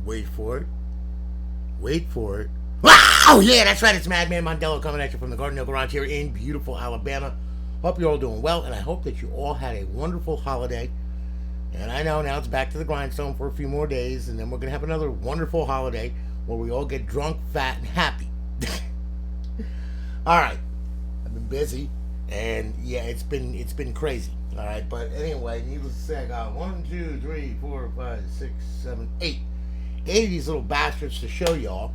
Wait for it. Wait for it. Wow! Yeah, that's right. It's Madman Mondello coming at you from the Garden Hill Garage here in beautiful Alabama. Hope you're all doing well, and I hope that you all had a wonderful holiday. And I know now it's back to the grindstone for a few more days, and then we're going to have another wonderful holiday where we all get drunk, fat, and happy. All right. I've been busy, and yeah, it's been crazy. All right, but anyway, needless to say, I got 1, 2, 3, 4, 5, 6, 7, 8 of these little bastards to show y'all.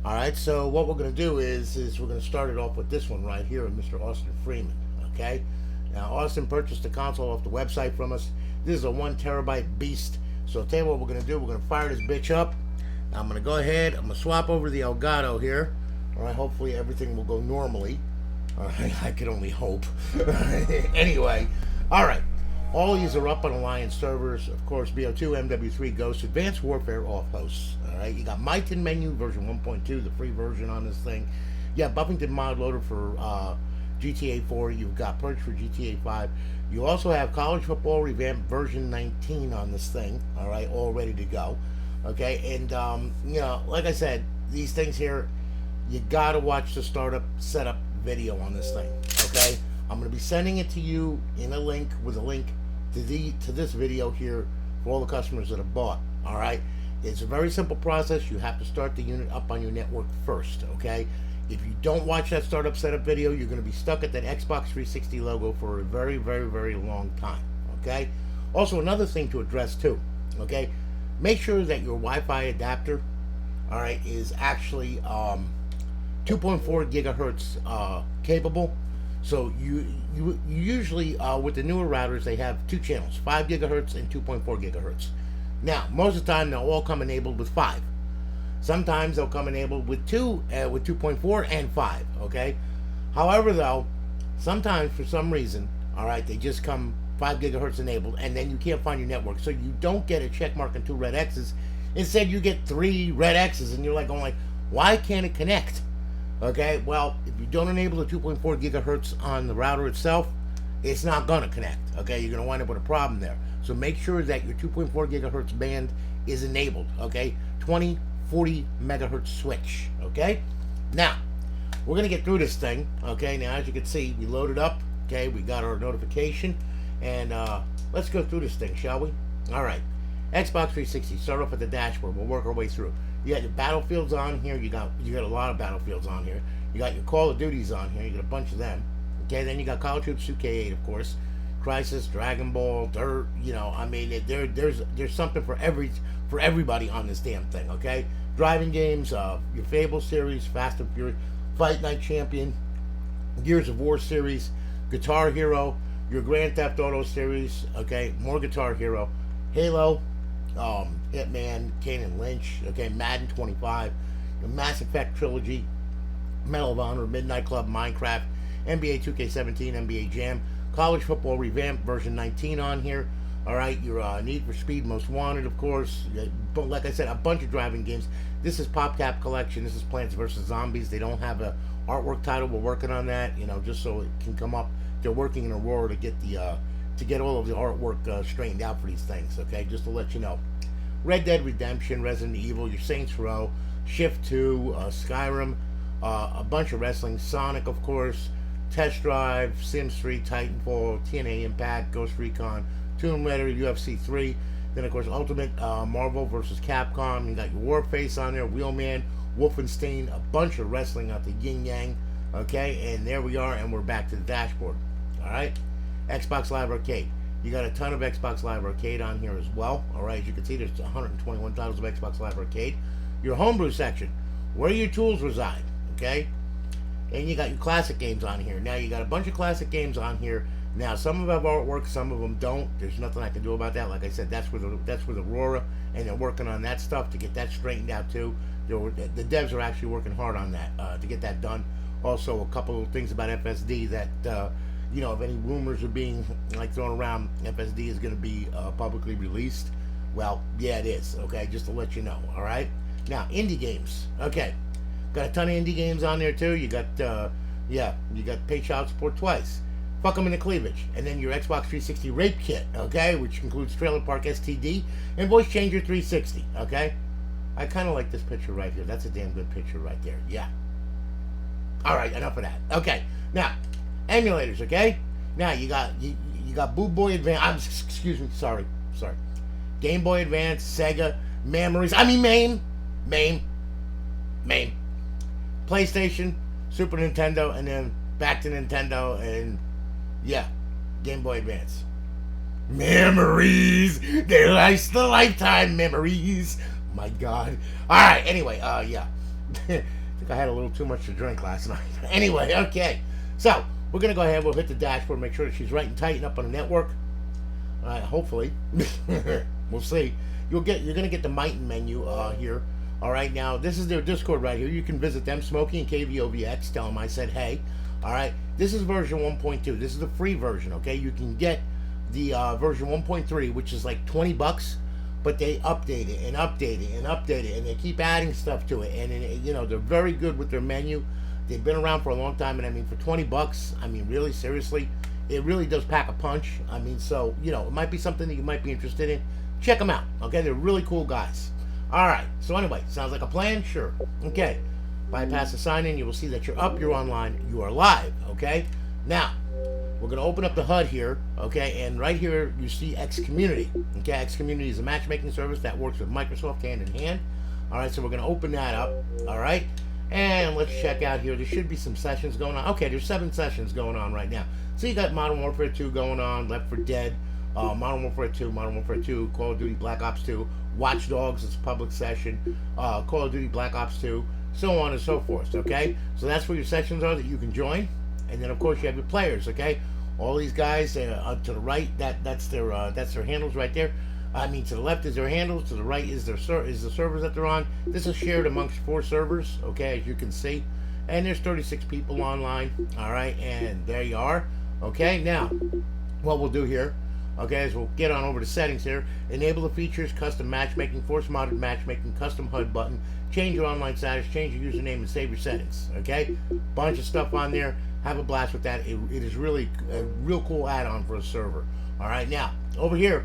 All right, so what we're going to do is we're going to start it off with this one right here of Mr. Austin Freeman. Okay, now Austin purchased the console off the website from us. This is a 1 terabyte beast. So I'll tell you what we're going to do. We're going to fire this bitch up. Now I'm going to go ahead. I'm going to swap over the Elgato here. All right, hopefully everything will go normally. All right, I can only hope. Anyway, all right. All these are up on Alliance servers. Of course, BO2, MW3, Ghost, Advanced Warfare, off hosts. All right, you got MyTin menu version 1.2, the free version on this thing. You have Buffington mod loader for GTA 4. You've got Purge for GTA 5. You also have College Football Revamped version 19 on this thing. All right, all ready to go. Okay, and you know, like I said, these things here, you gotta watch the startup setup video on this thing. Okay, I'm gonna be sending it to you in a link with a link to this video here for all the customers that have bought. All right, it's a very simple process. You have to start the unit up on your network first. Okay, if you don't watch that startup setup video, you're going to be stuck at that Xbox 360 logo for a very, very, very long time. Okay, also another thing to address too. Okay, make sure that your Wi-Fi adapter, all right, is actually 2.4 gigahertz capable. So you usually with the newer routers, they have two channels, 5 gigahertz and 2.4 gigahertz. Now most of the time they'll all come enabled with 5. Sometimes they'll come enabled with 2 with 2.4 and 5. Okay, however though, sometimes for some reason, all right, they just come 5 gigahertz enabled, and then you can't find your network, so you don't get a check mark and 2 red X's. Instead you get 3 red X's, and you're like going like, why can't it connect? Okay, well, if you don't enable the 2.4 gigahertz on the router itself, it's not going to connect. Okay, you're going to wind up with a problem there. So make sure that your 2.4 gigahertz band is enabled. Okay, 20, 40 megahertz switch. Okay, now we're going to get through this thing. Okay, now as you can see, we loaded up. Okay, we got our notification, and let's go through this thing, shall we? All right, Xbox 360. Start off at the dashboard. We'll work our way through. You got your Battlefields on here. You got a lot of Battlefields on here. You got your Call of Duties on here. You got a bunch of them. Okay, then you got Call of Duty 2K8, of course, Crisis, Dragon Ball, Dirt. You know, I mean, there's something for everybody on this damn thing. Okay, driving games, your Fable series, Fast and Furious, Fight Night Champion, Gears of War series, Guitar Hero, your Grand Theft Auto series. Okay, more Guitar Hero, Halo, Hitman, Kane and Lynch, okay, Madden 25, the Mass Effect trilogy, Medal of Honor, Midnight Club, Minecraft, NBA 2K17, NBA Jam, College Football Revamped version 19 on here. All right, your Need for Speed Most Wanted, of course. But like I said, a bunch of driving games. This is PopCap Collection. This is Plants vs. Zombies. They don't have a artwork title. We're working on that, you know, just so it can come up. They're working in Aurora to get the to get all of the artwork straightened out for these things. Okay, just to let you know. Red Dead Redemption, Resident Evil, your Saints Row, Shift 2, Skyrim, a bunch of wrestling, Sonic, of course, Test Drive, Sims 3, Titanfall, TNA Impact, Ghost Recon, Tomb Raider, UFC 3, then of course Ultimate Marvel vs. Capcom. You got your Warface on there, Wheelman, Wolfenstein, a bunch of wrestling out the yin yang. Okay, and there we are, and we're back to the dashboard. All right, Xbox Live Arcade. You got a ton of Xbox Live Arcade on here as well. All right, as you can see, there's 121 titles of Xbox Live Arcade. Your homebrew section, where your tools reside. Okay, and you got your classic games on here. Now you got a bunch of classic games on here. Now some of them have artwork, some of them don't. There's nothing I can do about that. Like I said, that's with Aurora, and they're working on that stuff to get that straightened out too. The devs are actually working hard on that to get that done. Also, a couple of things about FSD that. You know, if any rumors are being like thrown around, FSD is going to be publicly released. Well, yeah, it is. Okay, just to let you know. All right. Now, indie games. Okay, got a ton of indie games on there too. You got, you got Pay Child Support twice. Fuck 'em in the cleavage, and then your Xbox 360 Rape Kit. Okay, which includes Trailer Park STD and Voice Changer 360. Okay. I kind of like this picture right here. That's a damn good picture right there. Yeah. All right, enough of that. Okay, now emulators. Okay, now you got Boot Boy Advance. Excuse me. Sorry. Game Boy Advance, Sega, Memories. I mean MAME. PlayStation, Super Nintendo, and then back to Nintendo, and yeah, Game Boy Advance. Memories. They last the lifetime memories. My God. All right. Anyway, yeah. I think I had a little too much to drink last night. Anyway, okay. So we're gonna go ahead. We'll hit the dashboard, make sure that she's right and tighten up on the network. Hopefully, we'll see. You're gonna get the Mighton menu here. All right. Now this is their Discord right here. You can visit them, Smokey and KVOVX. Tell them I said hey. All right. This is version 1.2. This is the free version. Okay. You can get the version 1.3, which is like $20. But they update it and update it and update it, and they keep adding stuff to it. And you know, they're very good with their menu. They've been around for a long time, and I mean, for $20, I mean, really, seriously, it really does pack a punch. I mean, so you know, it might be something that you might be interested in. Check them out. Okay, they're really cool guys. All right. So anyway, sounds like a plan. Sure. Okay. Bypass the sign in. You will see that you're up. You're online. You are live. Okay. Now, we're going to open up the HUD here, okay, and right here you see X Community. Okay, X Community is a matchmaking service that works with Microsoft hand in hand. All right, so we're going to open that up, all right, and let's check out here. There should be some sessions going on. Okay, there's 7 sessions going on right now. So you got Modern Warfare 2 going on, Left 4 Dead, Modern Warfare 2, Modern Warfare 2, Call of Duty Black Ops 2, Watch Dogs, it's a public session, Call of Duty Black Ops 2, so on and so forth, okay? So that's where your sessions are that you can join. And then, of course, you have your players, okay? All these guys to the right, that's their handles right there. I mean, to the left is their handles, to the right is the servers that they're on. This is shared amongst 4 servers, okay, as you can see. And there's 36 people online, all right, and there you are. Okay, now, what we'll do here, okay, is we'll get on over to settings here. Enable the features, custom matchmaking, force modded matchmaking, custom HUD button, change your online status, change your username, and save your settings, okay? Bunch of stuff on there. Have a blast with that. It is really a real cool add-on for a server. All right, now, over here,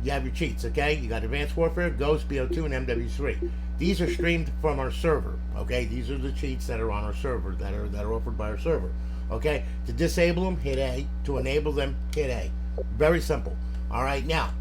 you have your cheats, okay? You got Advanced Warfare, Ghost, BO2, and MW3. These are streamed from our server, okay? These are the cheats that are on our server, that are offered by our server, okay? To disable them, hit A. To enable them, hit A. Very simple. All right, now,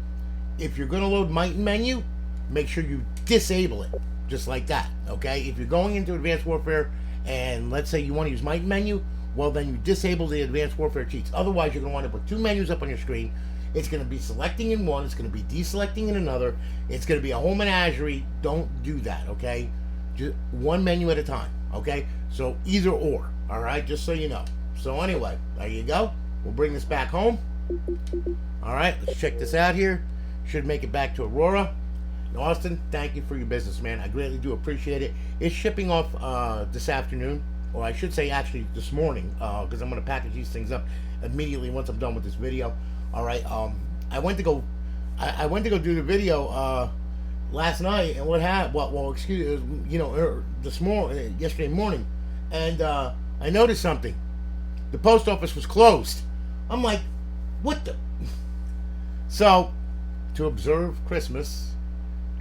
if you're going to load Mighton menu, make sure you disable it, just like that, okay? If you're going into Advanced Warfare, and let's say you want to use Mighton menu, well, then you disable the Advanced Warfare cheats. Otherwise, you're going to want to put 2 menus up on your screen. It's going to be selecting in one. It's going to be deselecting in another. It's going to be a whole menagerie. Don't do that, okay? Just one menu at a time, okay? So either or, all right? Just so you know. So anyway, there you go. We'll bring this back home. All right, let's check this out here. Should make it back to Aurora. And Austin, thank you for your business, man. I greatly do appreciate it. It's shipping off this afternoon. Or I should say actually this morning, because I'm going to package these things up immediately once I'm done with this video. All right, I went to go do the video last night, and what happened? Well, excuse you know, yesterday morning, and I noticed something. The post office was closed. I'm like, what the? So, to observe Christmas,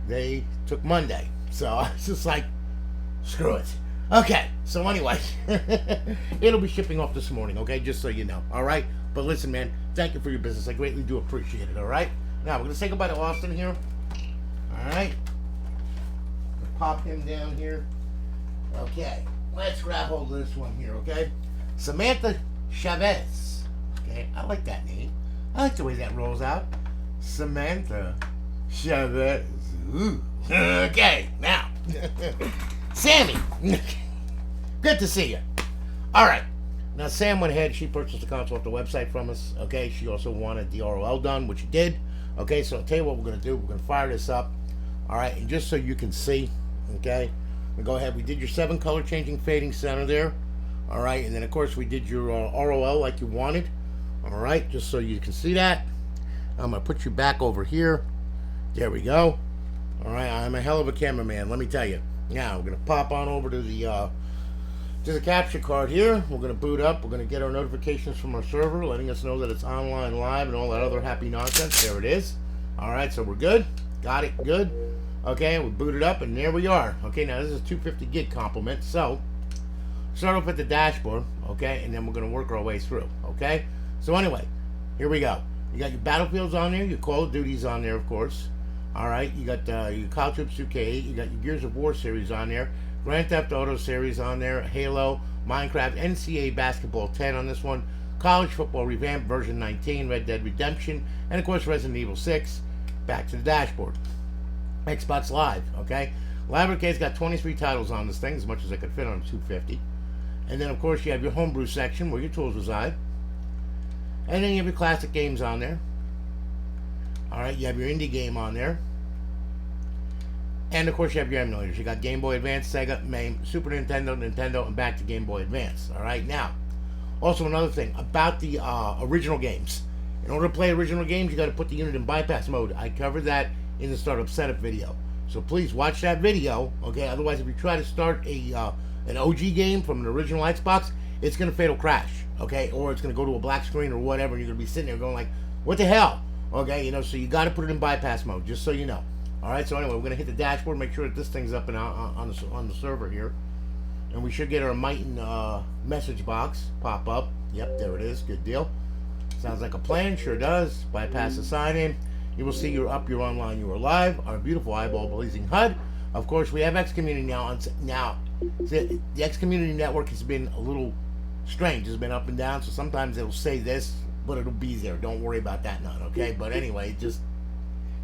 they took Monday. So I was just like, screw it. Okay, so anyway, it'll be shipping off this morning, okay, just so you know, all right? But listen, man, thank you for your business. I greatly do appreciate it, all right? Now, we're going to say goodbye to Austin here, all right? Pop him down here. Okay, let's grab hold of this one here, okay? Samantha Chavez, okay? I like that name. I like the way that rolls out. Samantha Chavez. Ooh. Okay, now. Sammy, good to see you. All right, now Sam went ahead. She purchased the console off the website from us. Okay, she also wanted the ROL done, which she did. Okay, so I'll tell you what we're gonna do. We're gonna fire this up. All right, and just so you can see, okay, we go ahead. We did your 7 color changing fading center there. All right, and then of course we did your ROL like you wanted. All right, just so you can see that. I'm gonna put you back over here. There we go. All right, I'm a hell of a cameraman, let me tell you. Now we're gonna pop on over to the capture card here. We're gonna boot up. We're gonna get our notifications from our server, letting us know that it's online live and all that other happy nonsense. There it is. All right, so we're good. Got it. Good. Okay, we boot it up, and there we are. Okay, now this is a 250 gig complement. So start off at the dashboard, okay, and then we're going to work our way through. Okay, so anyway, here we go. You got your Battlefields on there, your Call of Duties on there, of course. All right, you got your Call of Duty 2K8, you got your Gears of War series on there, Grand Theft Auto series on there, Halo, Minecraft, NCAA Basketball 10 on this one, College Football Revamped version 19, Red Dead Redemption, and of course Resident Evil 6. Back to the dashboard. Xbox Live, okay? Live Arcade's got 23 titles on this thing, as much as I could fit on a 250. And then, of course, you have your homebrew section where your tools reside. And then you have your classic games on there. Alright, you have your indie game on there. And, of course, you have your emulators. You got Game Boy Advance, Sega, MAME, Super Nintendo, Nintendo, and back to Game Boy Advance. Alright, now, also another thing about the original games. In order to play original games, you got to put the unit in bypass mode. I covered that in the startup setup video. So please watch that video, okay? Otherwise, if you try to start an OG game from an original Xbox, it's going to fatal crash, okay? Or it's going to go to a black screen or whatever, and you're going to be sitting there going like, what the hell? Okay, you know, so you got to put it in bypass mode, just so you know. All right, so anyway, we're going to hit the dashboard, make sure that this thing's up and on the server here. And we should get our Mighton message box pop up. Yep, there it is. Good deal. Sounds like a plan. Sure does. Bypass the sign-in. You will see you're up, you're online, you are live. Our beautiful eyeball-pleasing HUD. Of course, we have X Community now. Now, the X Community Network has been a little strange. It's been up and down, so sometimes it'll say this, but it'll be there. Don't worry about that none, okay? But anyway,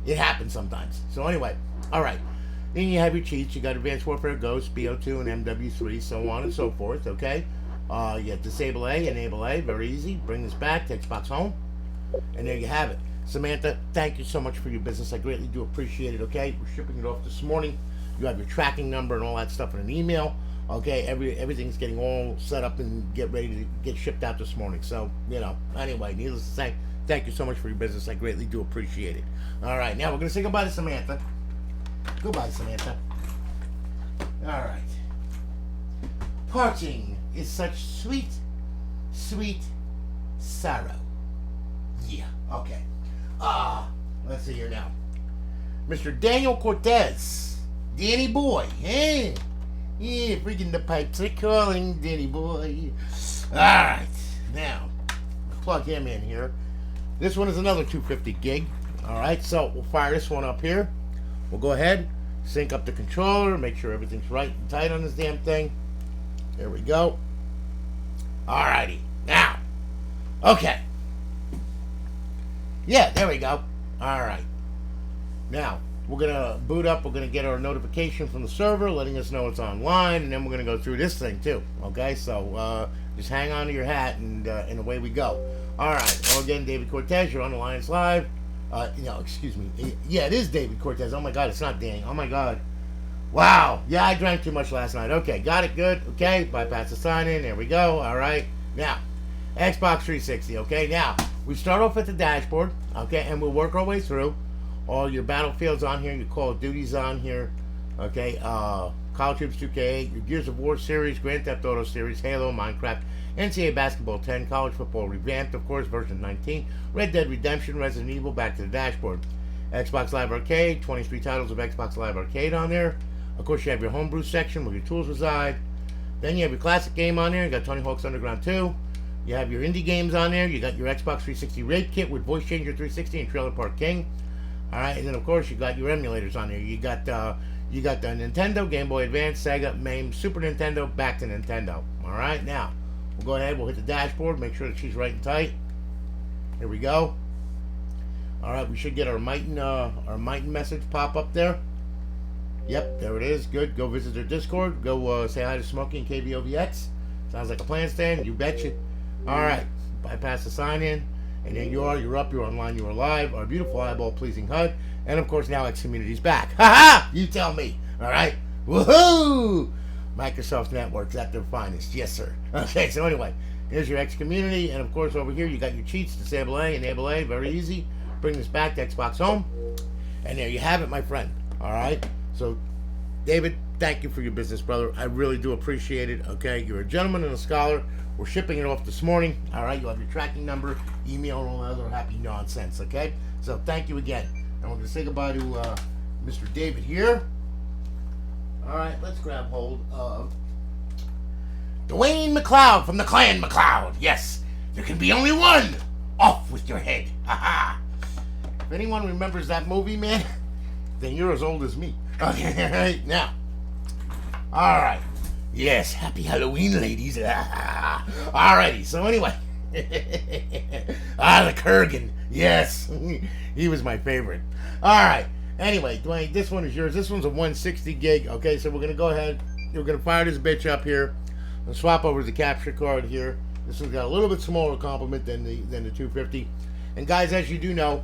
it happens sometimes. So anyway, all right. Then you have your cheats. You got Advanced Warfare Ghost, BO2, and MW3, so on and so forth, okay? You have Disable A, Enable A, very easy. Bring this back to Xbox Home. And there you have it. Samantha, thank you so much for your business. I greatly do appreciate it, okay? We're shipping it off this morning. You have your tracking number and all that stuff in an email, okay? Everything's getting all set up and get ready to get shipped out this morning. So, you know, anyway, needless to say, thank you so much for your business. I greatly do appreciate it. All right, now we're going to say goodbye to Samantha. Goodbye, Samantha. All right. Parting is such sweet, sweet sorrow. Yeah, okay. Let's see here now. Mr. Daniel Cortez. Danny boy, eh? Yeah, freaking the pipes are calling, Danny boy. Alright, now, plug him in here. This one is another 250 gig. Alright, so we'll fire this one up here. We'll go ahead, sync up the controller, make sure everything's right and tight on this damn thing. There we go. Alrighty. Now. Okay. Yeah, there we go. Alright. Now, we're going to boot up. We're going to get our notification from the server letting us know it's online. And then we're going to go through this thing, too. Okay? So, just hang on to your hat and away we go. Alright. Well, again, David Cortez. You're on Alliance Live. No, excuse me. Yeah, it is David Cortez. Oh, my God. It's not Danny. Oh, my God. Wow. Yeah, I drank too much last night. Okay, got it. Good. Okay, bypass the sign-in. There we go. All right. Now, Xbox 360. Okay, now, we start off at the dashboard. Okay, and we'll work our way through. All your Battlefields on here. Your Call of Duties on here. Okay, Call of Duty 2K8. Your Gears of War series. Grand Theft Auto series. Halo, Minecraft. NCAA Basketball 10. College Football Revamped, of course, version 19. Red Dead Redemption. Resident Evil. Back to the dashboard. Xbox Live Arcade. 23 titles of Xbox Live Arcade on there. Of course, you have your homebrew section where your tools reside. Then you have your classic game on there. You got Tony Hawk's Underground 2. You have your indie games on there. You got your Xbox 360 Raid Kit with Voice Changer 360 and Trailer Park King. All right, and then of course you got your emulators on there. You got the Nintendo, Game Boy Advance, Sega, MAME, Super Nintendo, back to Nintendo. All right, now we'll go ahead. We'll hit the dashboard. Make sure that she's right and tight. Here we go. All right, we should get our Mighton message pop up there. Yep, there it is. Good. Go visit their Discord. Go say hi to Smokey and KBOVX. Sounds like a plan, Stan. You betcha. All right. Bypass the sign-in. And there you are. You're up. You're online. You are live. Our beautiful eyeball-pleasing HUD. And, of course, now X Community's back. Ha-ha! You tell me. All right? Woohoo! Microsoft Network's at their finest. Yes, sir. Okay, so anyway, here's your X Community. And, of course, over here you got your cheats. Disable A, Enable A. Very easy. Bring this back to Xbox Home. And there you have it, my friend. All right? So, David, thank you for your business, brother. I really do appreciate it, okay? You're a gentleman and a scholar. We're shipping it off this morning, all right? You'll have your tracking number, email, and all that other happy nonsense, okay? So, thank you again. And we're going to say goodbye to Mr. David here. All right, let's grab hold of Dwayne McLeod from the Clan McLeod. Yes, there can be only one. Off with your head. Haha. If anyone remembers that movie, man, then you're as old as me. Okay, right now. All right. Yes, happy Halloween, ladies. Alrighty, so anyway. The Kurgan. Yes, he was my favorite. Alright, anyway, Dwayne, this one is yours. This one's a 160 gig. Okay, so we're going to go ahead. We're going to fire this bitch up here and swap over the capture card here. This one's got a little bit smaller complement than the 250. And guys, as you do know,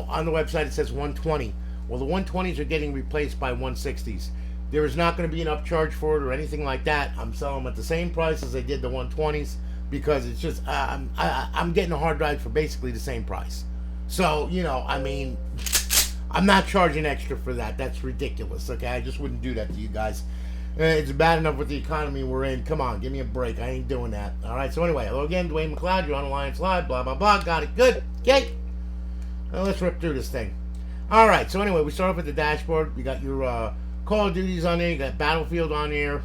on the website it says 120. Well, the 120s are getting replaced by 160s. There is not going to be an upcharge for it or anything like that. I'm selling them at the same price as I did the 120s because it's just I'm getting a hard drive for basically the same price. So I'm not charging extra for that. That's ridiculous. Okay, I just wouldn't do that to you guys. It's bad enough with the economy we're in. Come on, give me a break. I ain't doing that. All right. So anyway, hello again, Dwayne McLeod. You're on Alliance Live. Blah blah blah. Got it. Good. Okay. Well, let's rip through this thing. All right. So anyway, we start off with the dashboard. We got your Call of Duties on there, you got Battlefield on there.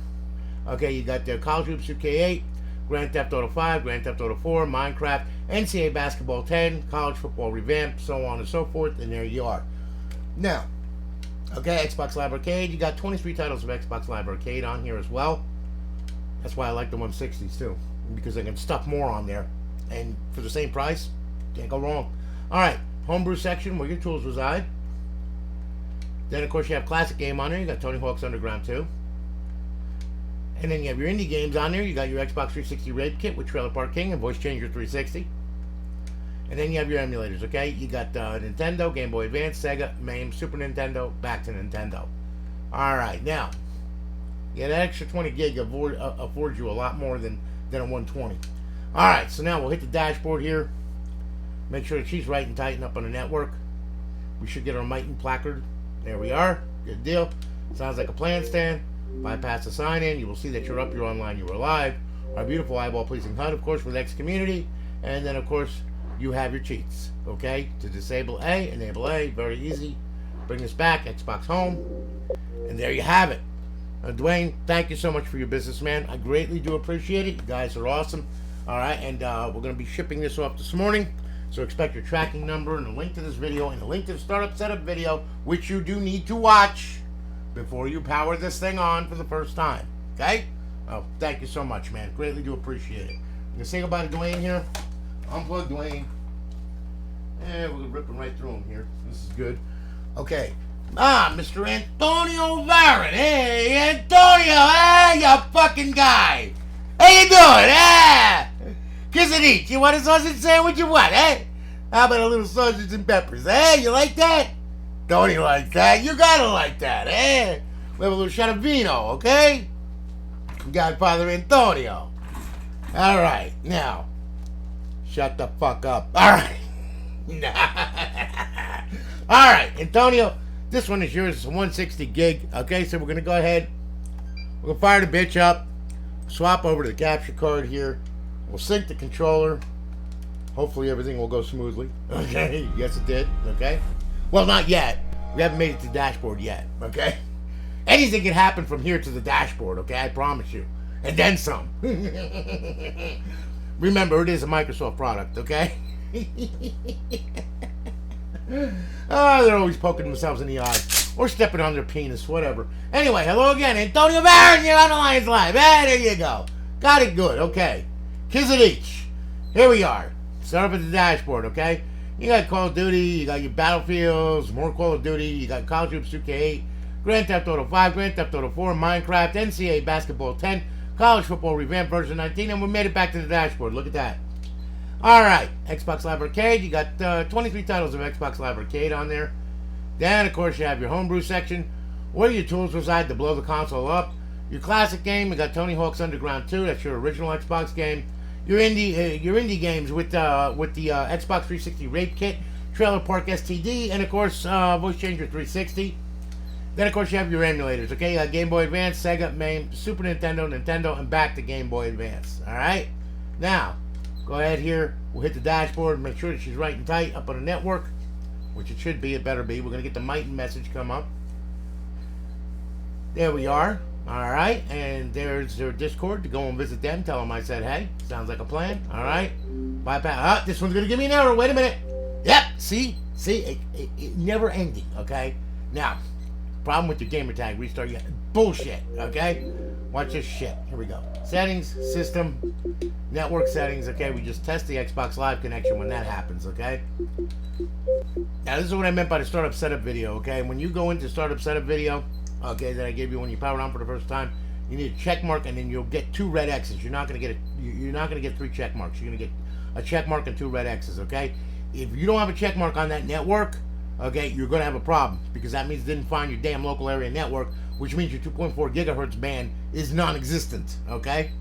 Okay, you got the College Hoops 2K8, Grand Theft Auto 5, Grand Theft Auto 4, Minecraft, NCAA Basketball 10, College Football Revamped, so on and so forth, and there you are. Now, okay, Xbox Live Arcade, you got 23 titles of Xbox Live Arcade on here as well. That's why I like the 160s too, because I can stuff more on there, and for the same price, can't go wrong. Alright, homebrew section where your tools reside. Then, of course, you have classic game on there. You got Tony Hawk's Underground 2. And then you have your indie games on there. You got your Xbox 360 Raid Kit with Trailer Park King and Voice Changer 360. And then you have your emulators, okay? You got Nintendo, Game Boy Advance, Sega, MAME, Super Nintendo, back to Nintendo. Alright, now, yeah, that extra 20 gig affords you a lot more than a 120. Alright, so now we'll hit the dashboard here. Make sure that she's right and tighten up on the network. We should get our Mighton placard. There we are. Good deal. Sounds like a plan, Stan. Bypass the sign-in. You will see that you're up, you're online, you are live. Our beautiful eyeball-pleasing HUD, of course, with X Community. And then, of course, you have your cheats. Okay? To disable A, enable A. Very easy. Bring this back. Xbox Home. And there you have it. Dwayne, thank you so much for your business, man. I greatly do appreciate it. You guys are awesome. All right? And we're going to be shipping this off this morning. So expect your tracking number and a link to this video and a link to the startup setup video, which you do need to watch before you power this thing on for the first time. Okay? Oh, thank you so much, man. Greatly do appreciate it. I'm going to say goodbye to Dwayne here. Unplug Dwayne. And we're ripping right through him here. This is good. Okay. Mr. Antonio Barrett. Hey, Antonio. Hey, you fucking guy. How you doing? Kiss it each. You want a sausage sandwich or what, eh? How about a little sausage and peppers, eh? You like that? Don't you like that? You gotta like that, eh? We have a little shot of vino, okay? Godfather Antonio. Alright, now. Shut the fuck up. Alright. Alright, Antonio. This one is yours. It's a 160 gig. Okay, so we're gonna go ahead. We're gonna fire the bitch up. Swap over to the capture card here. We'll sync the controller. Hopefully everything will go smoothly. Okay. Yes, it did. Okay. Well, not yet. We haven't made it to the dashboard yet. Okay. Anything can happen from here to the dashboard. Okay. I promise you. And then some. Remember, it is a Microsoft product. Okay. They're always poking themselves in the eye. Or stepping on their penis. Whatever. Anyway, hello again. Antonio Barrett. You're on Alliance Live. There you go. Got it good. Okay. Kiss it each. Here we are. Start up at the dashboard, okay? You got Call of Duty, you got your Battlefields, more Call of Duty, you got College Hoops 2K8, Grand Theft Auto 5, Grand Theft Auto 4, Minecraft, NCAA Basketball 10, College Football Revamped version 19, and we made it back to the dashboard. Look at that. Alright, Xbox Live Arcade, you got 23 titles of Xbox Live Arcade on there. Then, of course, you have your homebrew section, where your tools reside to blow the console up. Your classic game, you got Tony Hawk's Underground 2, that's your original Xbox game. Your indie games with the Xbox 360 Raid Kit, Trailer Park STD, and of course Voice Changer 360. Then of course you have your emulators. Okay, you got Game Boy Advance, Sega, MAME, Super Nintendo, and back to Game Boy Advance. All right. Now go ahead here. We'll hit the dashboard. Make sure that she's right and tight up on the network, which it should be. It better be. We're gonna get the Mighton message come up. There we are. All right, and there's their Discord to go and visit them. Tell them I said hey. Sounds like a plan. All right. Bypass. This one's gonna give me an error. Wait a minute. Yep. See, it never ending. Okay. Now, problem with your gamer tag restart. Bullshit. Okay. Watch this shit. Here we go. Settings, system, network settings. Okay, we just test the Xbox Live connection when that happens. Okay. Now this is what I meant by the startup setup video. Okay, when you go into startup setup video, okay, that I gave you when you power on for the first time, you need a check mark, and then you'll get 2 red X's. You're not gonna get You're not gonna get 3 check marks. You're gonna get a check mark and 2 red X's. Okay. If you don't have a check mark on that network, okay, you're gonna have a problem because that means it didn't find your damn local area network, which means your 2.4 gigahertz band is non-existent. Okay.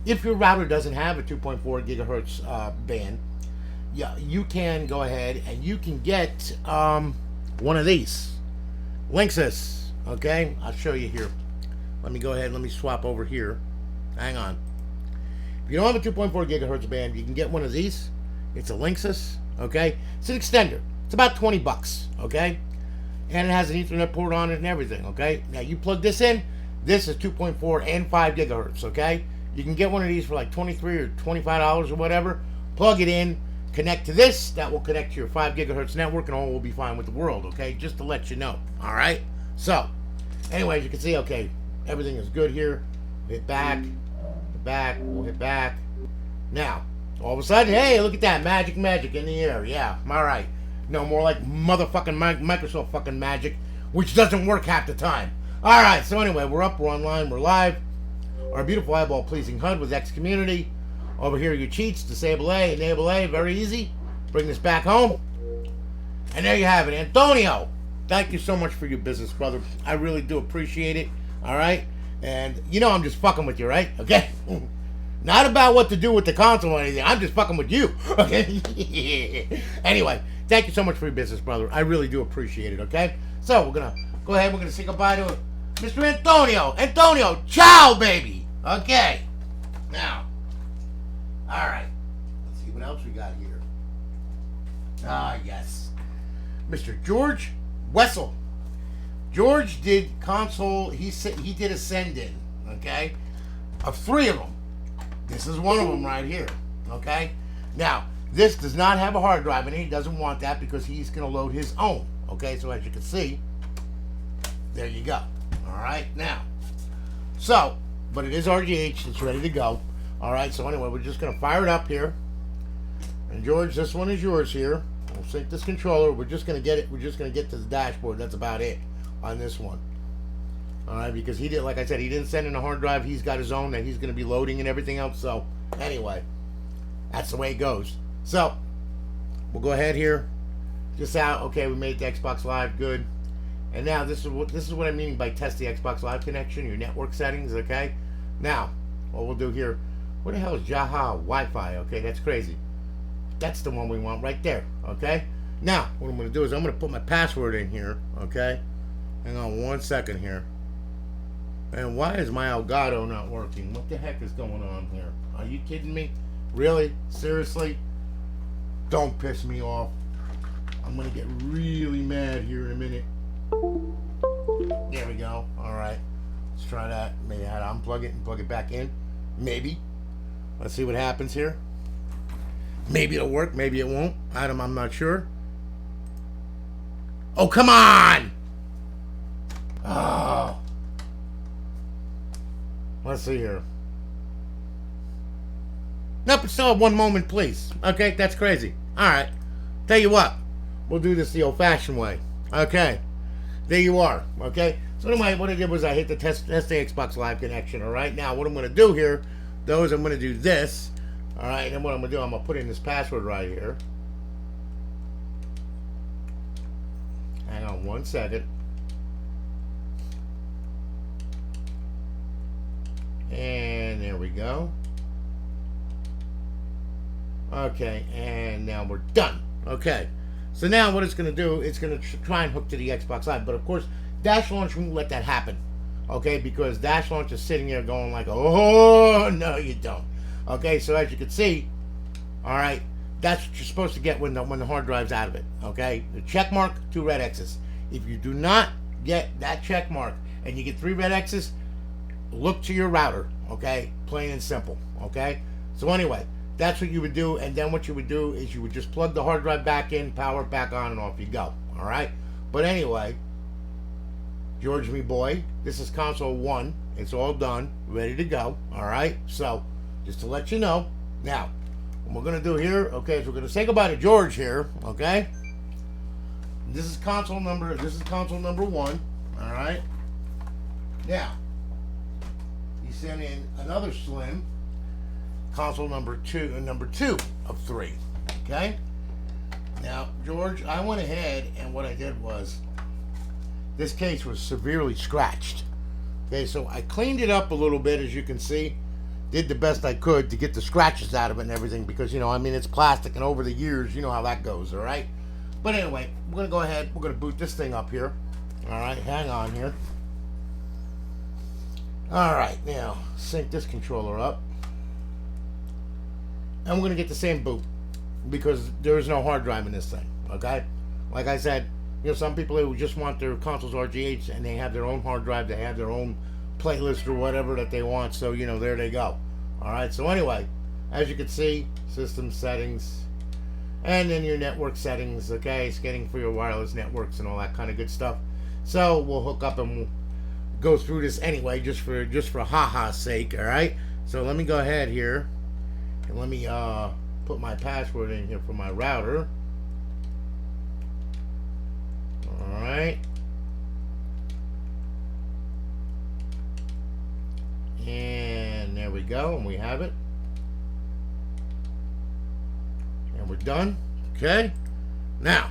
If your router doesn't have a 2.4 gigahertz band, yeah, you can go ahead and you can get one of these Linksys. Okay, I'll show you here. Let me go ahead and let me swap over here. Hang on. If you don't have a 2.4 gigahertz band, you can get one of these. It's a Linksys. Okay, it's an extender. It's about 20 bucks. Okay, and it has an Ethernet port on it and everything. Okay, now you plug this in. This is 2.4 and 5 gigahertz. Okay, you can get one of these for like $23 or $25 or whatever. Plug it in. Connect to this. That will connect to your 5 gigahertz network, and all will be fine with the world. Okay, just to let you know. All right. So, anyways, you can see, okay, everything is good here. Hit back, we'll hit back. Now, all of a sudden, hey, look at that, magic in the air. Yeah, all right. No, more like motherfucking Microsoft fucking magic, which doesn't work half the time. All right, so anyway, we're up, we're online, we're live. Our beautiful eyeball-pleasing HUD with X Community. Over here, your cheats, disable A, enable A, very easy. Bring this back home. And there you have it. Antonio, thank you so much for your business, brother. I really do appreciate it. All right? And you know I'm just fucking with you, right? Okay? Not about what to do with the console or anything. I'm just fucking with you. Okay? Anyway, thank you so much for your business, brother. I really do appreciate it, okay? So, we're going to go ahead. We're going to say goodbye to Mr. Antonio. Antonio, ciao, baby. Okay. Now, all right. Let's see what else we got here. Ah, yes. Mr. George Wessel. George did console. He did a send-in, okay, of 3 of them. This is one of them right here, okay. Now, this does not have a hard drive in it. He doesn't want that because he's going to load his own, okay. So as you can see, there you go. All right, now, so, but it is RGH. It's ready to go. All right. So anyway, we're just going to fire it up here. And George, this one is yours here. We'll sync this controller. We're just going to get it. We're just going to get to the dashboard. That's about it on this one. All right, because he did, like I said, he didn't send in a hard drive. He's got his own that he's going to be loading and everything else. So anyway, that's the way it goes. So we'll go ahead here. Just out. Okay, we made the Xbox Live. Good. And now this is what I'm meaning by test the Xbox Live connection, your network settings. Okay. Now what we'll do here. What the hell is Jaha Wi-Fi? Okay, that's crazy. That's the one we want right there. Okay. Now what I'm going to do is I'm going to put my password in here. Okay. Hang on 1 second here. And why is my Elgato not working? What the heck is going on here? Are you kidding me? Really? Seriously? Don't piss me off. I'm going to get really mad here in a minute. There we go. Alright. Let's try that. Maybe I had to unplug it and plug it back in. Maybe. Let's see what happens here. Maybe it'll work. Maybe it won't. I'm not sure. Oh, come on! Oh. Let's see here. Nope, it's still 1 moment, please. Okay, that's crazy. Alright. Tell you what. We'll do this the old-fashioned way. Okay. There you are. Okay. So anyway, what I did was I hit the test the Xbox Live connection. Alright. Now, what I'm going to do here, though, is I'm going to do this. Alright. And then what I'm going to do, I'm going to put in this password right here. Hang on 1 second. And there we go. Okay, and now we're done. Okay, so now what it's going to do, it's going to try and hook to the Xbox Live. But of course, Dash Launch won't let that happen. Okay, because Dash Launch is sitting there going like, oh, no, you don't. Okay, so as you can see, all right, that's what you're supposed to get when the hard drive's out of it. Okay, the check mark, 2 red X's. If you do not get that check mark, and you get 3 red X's, look to your router, okay? Plain and simple, okay? So anyway, that's what you would do, and then what you would do is you would just plug the hard drive back in, power it back on, and off you go, all right? But anyway, George, me boy, this is console 1. It's all done, ready to go, all right? So, just to let you know, now, what we're going to do here, okay, is we're going to say goodbye to George here, okay? This is console number 1, all right? Now, he sent in another slim, console number two of 3, okay? Now, George, I went ahead and what I did was, this case was severely scratched. Okay, so I cleaned it up a little bit, as you can see. Did the best I could to get the scratches out of it and everything because, I mean, it's plastic, and over the years, you know how that goes, all right? But anyway, we're going to go ahead. We're going to boot this thing up here. All right, hang on here. All right, now, sync this controller up. And we're going to get the same boot because there is no hard drive in this thing, okay? Like I said, some people who just want their consoles RGH and they have their own hard drive, they have their own playlist or whatever that they want, so there they go. Alright, so anyway, as you can see, system settings, and then your network settings, okay, scanning for your wireless networks and all that kind of good stuff. So we'll hook up and we'll go through this anyway, just for ha-ha's sake, alright? So let me go ahead here, and let me put my password in here for my router. Alright. And there we go, and we have it. And we're done. Okay. Now,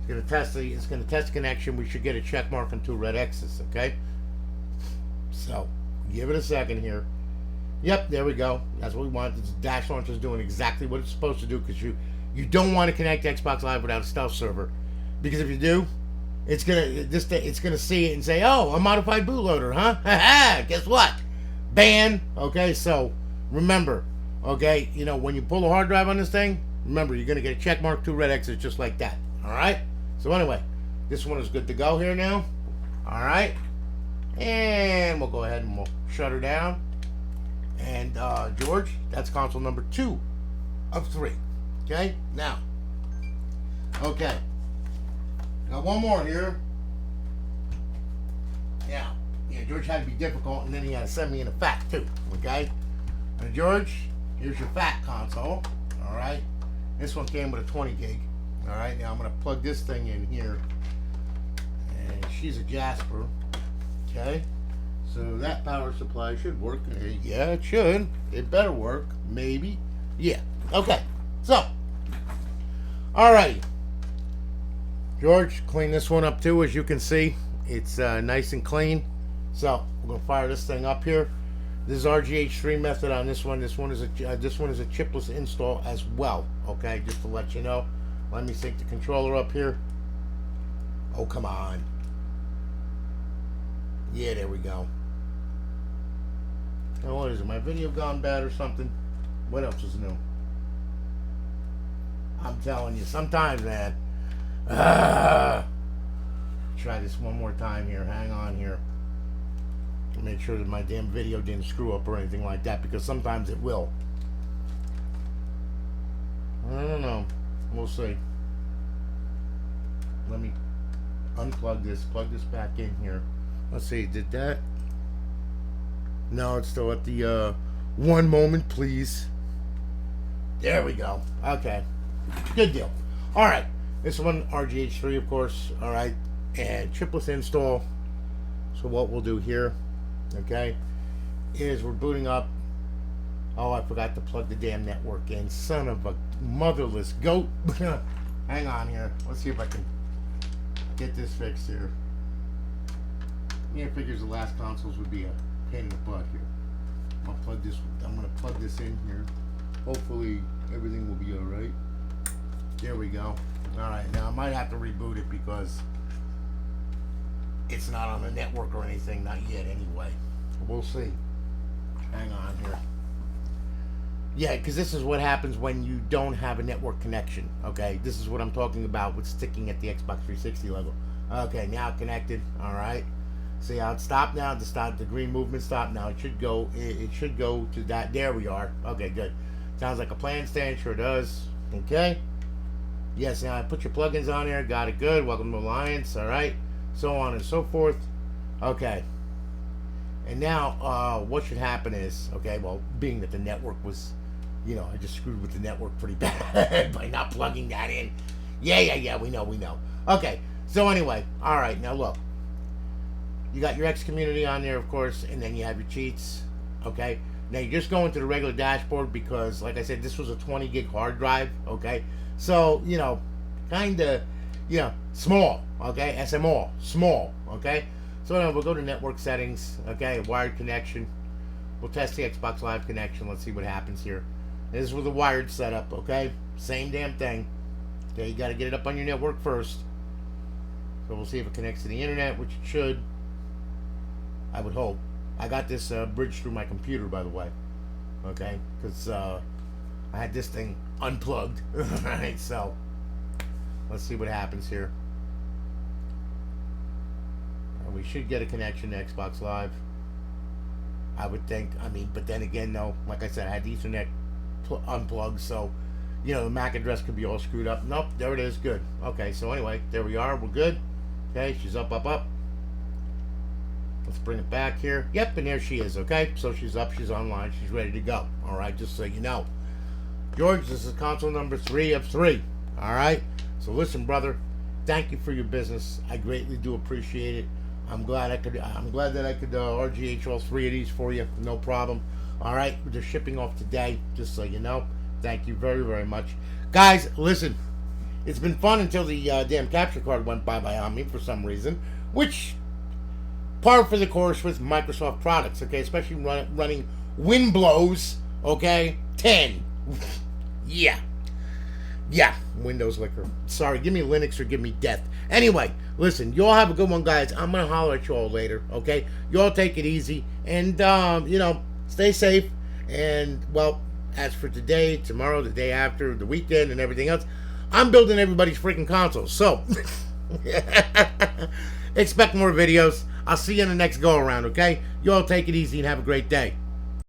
it's gonna test connection. We should get a check mark and 2 red X's, okay? So, give it a second here. Yep, there we go. That's what we want. This Dash Launcher is doing exactly what it's supposed to do because you don't want to connect to Xbox Live without a stealth server. Because if you do, it's gonna see it and say, "Oh, a modified bootloader, huh? Haha! Guess what? Ban." Okay, so remember, okay, when you pull a hard drive on this thing, remember you're gonna get a check mark, 2 red X's, just like that. All right. So anyway, this one is good to go here now. All right, and we'll go ahead and we'll shut her down. And George, that's console number 2 of 3. Okay, now, okay. Got one more here. Yeah, George had to be difficult, and then he had to send me in a FAT too. Okay, now George, here's your FAT console. All right, this one came with a 20 gig. All right, now I'm gonna plug this thing in here, and she's a Jasper. Okay, so that power supply should work. Yeah, it should. It better work. Maybe. Yeah. Okay. So, all right. George, clean this one up too. As you can see, it's nice and clean. So we're gonna fire this thing up here. This is RGH3 method on this one. This one is a chipless install as well. Okay, just to let you know. Let me sync the controller up here. Oh, come on. Yeah, there we go. Now what is it? My video gone bad or something? What else is new? I'm telling you, sometimes, man. Try this one more time here. Hang on here. Make sure that my damn video didn't screw up or anything like that, because sometimes it will. I don't know. We'll see. Let me unplug this. Plug this back in here. Let's see. Did that? No, it's still at the one moment, please. There we go. Okay. Good deal. All right. This one, RGH3, of course. All right. And chipless install. So what we'll do here, okay, is we're booting up. Oh, I forgot to plug the damn network in. Son of a motherless goat. Hang on here. Let's see if I can get this fixed here. Yeah, figures the last consoles would be a pain in the butt here. I'm gonna plug this in here. Hopefully everything will be all right. There we go. All right, now I might have to reboot it because it's not on the network or anything, not yet anyway. We'll see. Hang on here. Yeah, because this is what happens when you don't have a network connection. Okay, this is what I'm talking about with sticking at the Xbox 360 level. Okay, now connected. All right. See how it stopped now? The green movement stopped now. It should go. It should go to that. There we are. Okay, good. Sounds like a plan stand. Sure does. Okay. Yes. Now I put your plugins on there. Got it. Good. Welcome to Alliance. All right. So on and so forth. Okay. And now, what should happen is, okay, well, being that the network was, I just screwed with the network pretty bad by not plugging that in. Yeah, we know. Okay, so anyway, all right, now look. You got your X community on there, of course, and then you have your cheats, okay? Now, you just go into the regular dashboard because, like I said, this was a 20 gig hard drive, okay? So, kind of, small, okay? SMall, small, okay? So now we'll go to network settings, okay, wired connection. We'll test the Xbox Live connection. Let's see what happens here. This is with a wired setup, okay? Same damn thing. Okay, you got to get it up on your network first. So we'll see if it connects to the internet, which it should. I would hope. I got this bridge through my computer, by the way, okay? Because I had this thing unplugged. Alright, so let's see what happens here. We should get a connection to Xbox Live, I would think. I mean, but then again, though, like I said, I had the Ethernet unplugged, so, the MAC address could be all screwed up. Nope, there it is. Good. Okay, so anyway, there we are. We're good. Okay, she's up. Let's bring it back here. Yep, and there she is, okay? So she's up, she's online, she's ready to go. All right, just so you know. George, this is console number 3 of 3. All right? So listen, brother, thank you for your business. I greatly do appreciate it. I'm glad that I could RGH all 3 of these for you. No problem. All right, they're shipping off today, just so you know. Thank you very, very much. Guys, listen, it's been fun until the damn capture card went bye-bye on me for some reason, which, par for the course with Microsoft products, okay, especially running Winblows, okay, 10. Yeah, Windows Liquor. Sorry, give me Linux or give me death. Anyway, listen, you all have a good one, guys. I'm going to holler at you all later, okay? You all take it easy, and, stay safe. And, well, as for today, tomorrow, the day after, the weekend, and everything else, I'm building everybody's freaking consoles. So, expect more videos. I'll see you in the next go-around, okay? You all take it easy and have a great day.